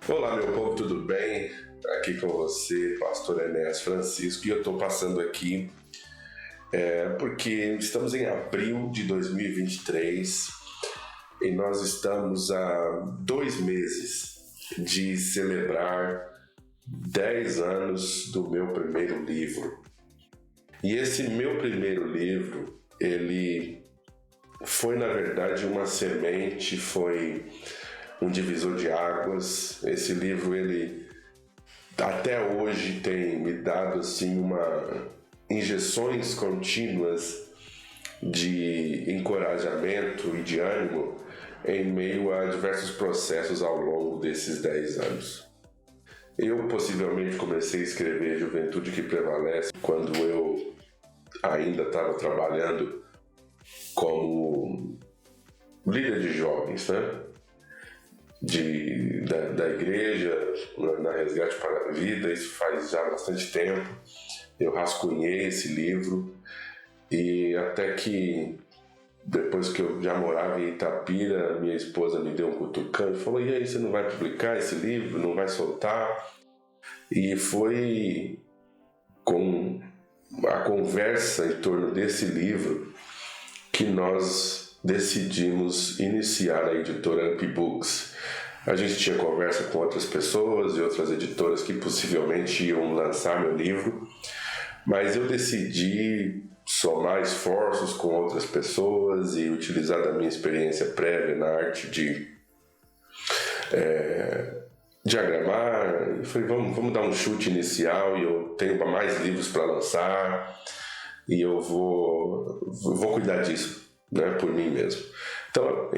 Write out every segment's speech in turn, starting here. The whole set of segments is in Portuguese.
Olá, meu povo, tudo bem? Aqui com você, Pastor Enéas Francisco, e eu estou passando aqui porque estamos em abril de 2023 e nós estamos há 2 meses de celebrar 10 anos do meu primeiro livro. E esse meu primeiro livro, ele foi na verdade uma semente, foi um divisor de águas. Esse livro, ele até hoje tem me dado assim injeções contínuas de encorajamento e de ânimo em meio a diversos processos ao longo desses 10 anos. Eu possivelmente comecei a escrever Juventude que Prevalece quando eu ainda estava trabalhando como líder de jovens, né? Da igreja, na Resgate para a Vida. Isso faz já bastante tempo. Eu rascunhei esse livro e até que depois que eu já morava em Itapira, minha esposa me deu um cutucão e falou: e aí, você não vai publicar esse livro? Não vai soltar? E foi com a conversa em torno desse livro que nós decidimos iniciar a editora Up Books. A gente tinha conversa com outras pessoas e outras editoras que possivelmente iam lançar meu livro, mas eu decidi somar esforços com outras pessoas e utilizar da minha experiência prévia na arte de diagramar. Eu falei, vamos dar um chute inicial, e eu tenho mais livros para lançar e eu vou cuidar disso, né, por mim mesmo. Então,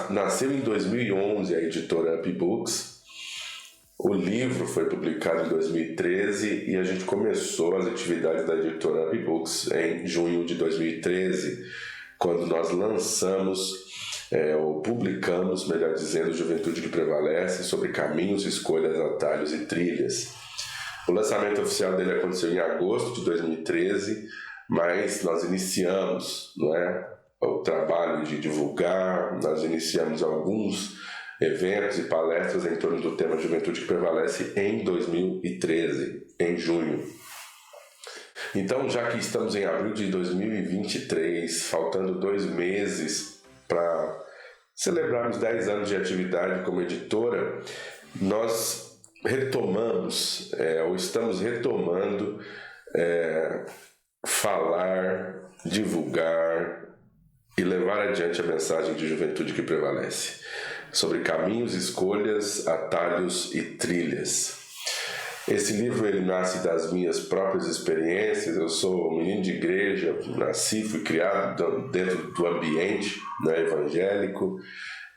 nasceu em 2011 a editora Up Books. O livro foi publicado em 2013 e a gente começou as atividades da editora Up Books em junho de 2013, quando nós lançamos, ou publicamos, melhor dizendo, Juventude que Prevalece, sobre caminhos, escolhas, atalhos e trilhas. O lançamento oficial dele aconteceu em agosto de 2013, mas nós iniciamos, o trabalho de divulgar. Nós iniciamos alguns eventos e palestras em torno do tema Juventude que Prevalece em 2013, em junho. Então, já que estamos em abril de 2023, faltando 2 meses para celebrarmos 10 anos de atividade como editora, nós retomamos, ou estamos retomando, falar, divulgar e levar adiante a mensagem de Juventude que Prevalece, sobre caminhos, escolhas, atalhos e trilhas. Esse livro, ele nasce das minhas próprias experiências. Eu sou um menino de igreja, fui criado dentro do ambiente, evangélico,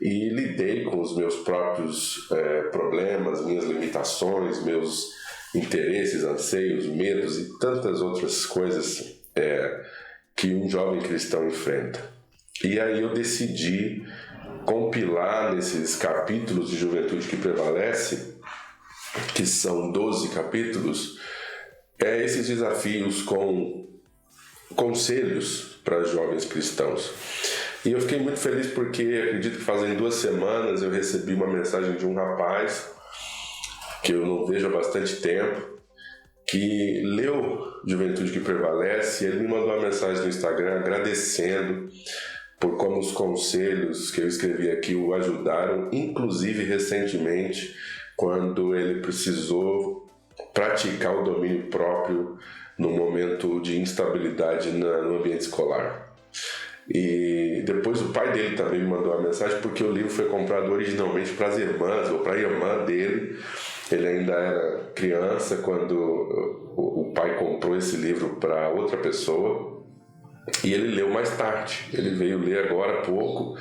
e lidei com os meus próprios problemas, minhas limitações, meus interesses, anseios, medos e tantas outras coisas que um jovem cristão enfrenta. E aí eu decidi compilar nesses capítulos de Juventude que Prevalece, que são 12 capítulos, esses desafios com conselhos para jovens cristãos. E eu fiquei muito feliz porque acredito que fazem 2 semanas eu recebi uma mensagem de um rapaz que eu não vejo há bastante tempo, que leu Juventude que Prevalece, e ele me mandou uma mensagem no Instagram agradecendo por como os conselhos que eu escrevi aqui o ajudaram, inclusive recentemente, quando ele precisou praticar o domínio próprio no momento de instabilidade no ambiente escolar. E depois o pai dele também me mandou uma mensagem, porque o livro foi comprado originalmente para as irmãs, ou para a irmã dele. Ele ainda era criança quando o pai comprou esse livro para outra pessoa, e ele leu mais tarde. Ele veio ler agora há pouco,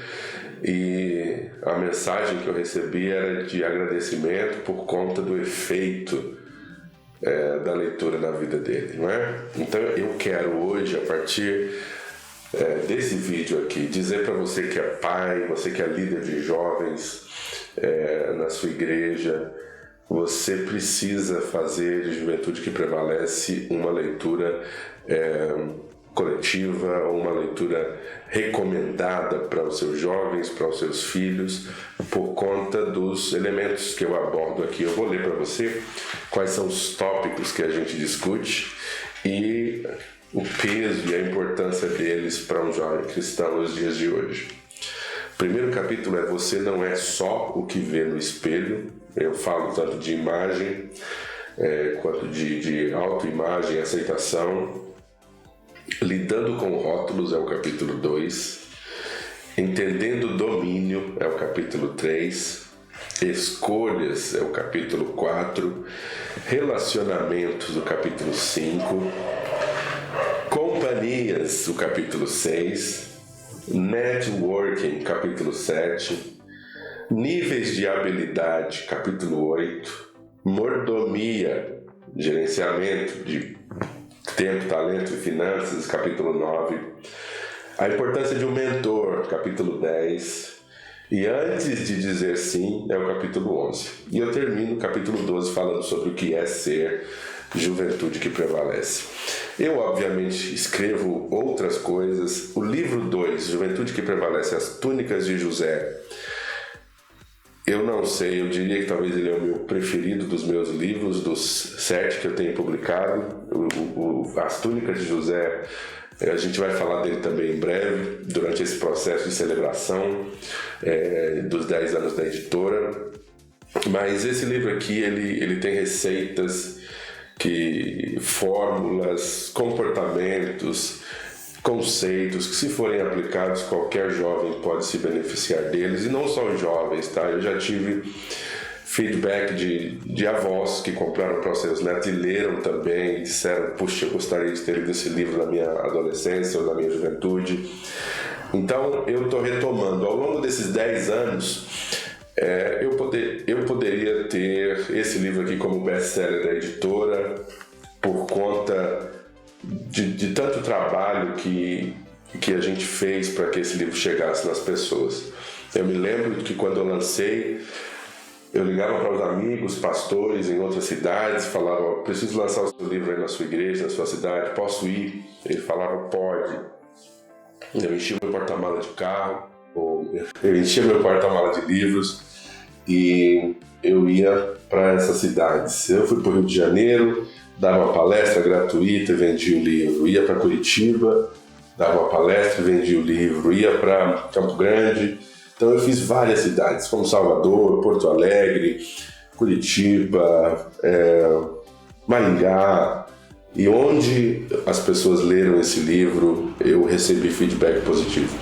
e a mensagem que eu recebi era de agradecimento por conta do efeito da leitura na vida dele, não é? Então eu quero hoje, a partir desse vídeo aqui, dizer para você que é pai, você que é líder de jovens na sua igreja, você precisa fazer de Juventude que Prevalece uma leitura coletiva, ou uma leitura recomendada para os seus jovens, para os seus filhos, por conta dos elementos que eu abordo aqui. Eu vou ler para você quais são os tópicos que a gente discute e o peso e a importância deles para um jovem cristão nos dias de hoje. O primeiro capítulo é: você não é só o que vê no espelho. Eu falo tanto de imagem quanto de autoimagem, aceitação. Lidando com rótulos é o capítulo 2. Entendendo o domínio é o capítulo 3. Escolhas é o capítulo 4. Relacionamentos, o capítulo 5. Companhias, o capítulo 6. Networking, capítulo 7. Níveis de habilidade, capítulo 8. Mordomia, gerenciamento de tempo, talento e finanças, capítulo 9. A importância de um mentor, capítulo 10. E antes de dizer sim, é o capítulo 11. E eu termino o capítulo 12 falando sobre o que é ser juventude que prevalece. Eu, obviamente, escrevo outras coisas. O livro 2, Juventude que Prevalece, As Túnicas de José, eu não sei, eu diria que talvez ele é o meu preferido dos meus livros, dos 7 que eu tenho publicado. As Túnicas de José, a gente vai falar dele também em breve, durante esse processo de celebração dos 10 anos da editora. Mas esse livro aqui, ele tem receitas, fórmulas, comportamentos, conceitos que, se forem aplicados, qualquer jovem pode se beneficiar deles, e não só os jovens, tá? Eu já tive feedback de avós que compraram para os seus netos e leram também, e disseram: puxa, eu gostaria de ter lido esse livro na minha adolescência ou na minha juventude. Então eu estou retomando. Ao longo desses 10 anos, eu poderia ter esse livro aqui como best-seller da editora por conta de tanto trabalho que a gente fez para que esse livro chegasse nas pessoas. Eu me lembro que quando eu lancei, eu ligava para os amigos, pastores em outras cidades, falava: preciso lançar o seu livro aí na sua igreja, na sua cidade, posso ir? Ele falava: pode. Eu enchia meu porta-mala de carro, eu enchia meu porta-mala de livros e eu ia para essas cidades. Eu fui para o Rio de Janeiro, dava uma palestra gratuita e vendia o livro. Ia para Curitiba, dava uma palestra e vendia o livro. Ia para Campo Grande. Então eu fiz várias cidades, como Salvador, Porto Alegre, Curitiba, Maringá. E onde as pessoas leram esse livro, eu recebi feedback positivo.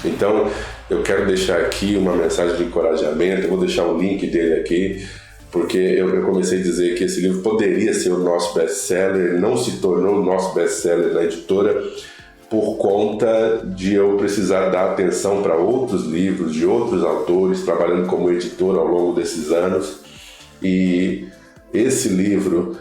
Então eu quero deixar aqui uma mensagem de encorajamento. Eu vou deixar o link dele aqui, porque eu comecei a dizer que esse livro poderia ser o nosso best-seller. Não se tornou o nosso best-seller na editora por conta de eu precisar dar atenção para outros livros de outros autores, trabalhando como editor ao longo desses anos. E esse livro,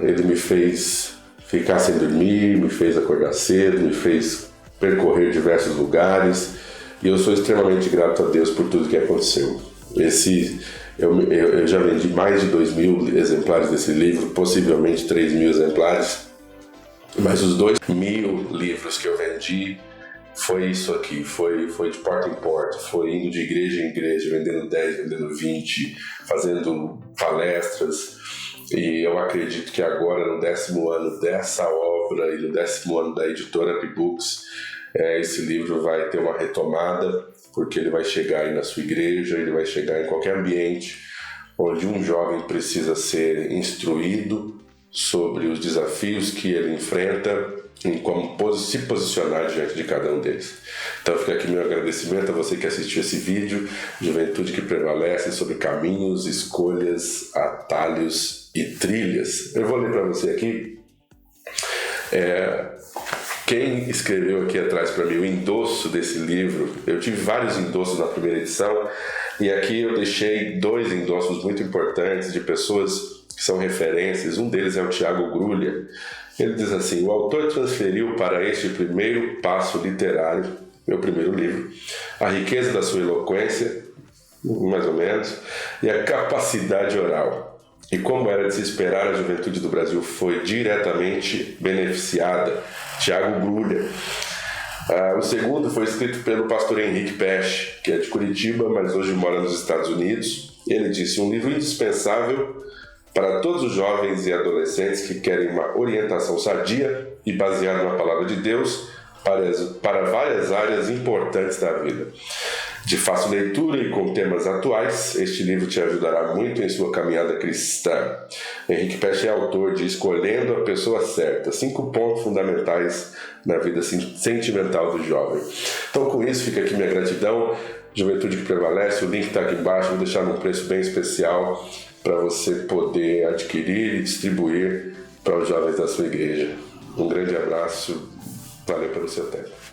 ele me fez ficar sem dormir, me fez acordar cedo, me fez percorrer diversos lugares, e eu sou extremamente grato a Deus por tudo que aconteceu. Eu já vendi mais de 2.000 exemplares desse livro, possivelmente 3.000 exemplares, mas os 2.000 livros que eu vendi foi isso aqui, foi de porta em porta, foi indo de igreja em igreja, vendendo 10, vendendo 20, fazendo palestras. E eu acredito que agora, no 10º ano dessa obra e no 10º ano da editora P-Books, esse livro vai ter uma retomada, porque ele vai chegar aí na sua igreja, ele vai chegar em qualquer ambiente onde um jovem precisa ser instruído sobre os desafios que ele enfrenta e como se posicionar diante de cada um deles. Então fica aqui meu agradecimento a você que assistiu esse vídeo, Juventude que Prevalece, sobre caminhos, escolhas, atalhos e trilhas. Eu vou ler para você aqui quem escreveu aqui atrás para mim o endosso desse livro. Eu tive vários endossos na primeira edição, e aqui eu deixei 2 endossos muito importantes de pessoas que são referências. Um deles é o Tiago Grulha. Ele diz assim: o autor transferiu para este primeiro passo literário, meu primeiro livro, a riqueza da sua eloquência, mais ou menos, e a capacidade oral. E como era de se esperar, a juventude do Brasil foi diretamente beneficiada. Tiago Grulha. O segundo foi escrito pelo pastor Henrique Pesch, que é de Curitiba, mas hoje mora nos Estados Unidos. Ele disse: um livro indispensável para todos os jovens e adolescentes que querem uma orientação sadia e baseada na palavra de Deus para várias áreas importantes da vida. De fácil leitura e com temas atuais, este livro te ajudará muito em sua caminhada cristã. Henrique Pesch é autor de Escolhendo a Pessoa Certa, 5 pontos fundamentais na vida sentimental do jovem. Então, com isso, fica aqui minha gratidão. Juventude que Prevalece, o link está aqui embaixo, vou deixar num preço bem especial para você poder adquirir e distribuir para os jovens da sua igreja. Um grande abraço, valeu pelo seu tempo.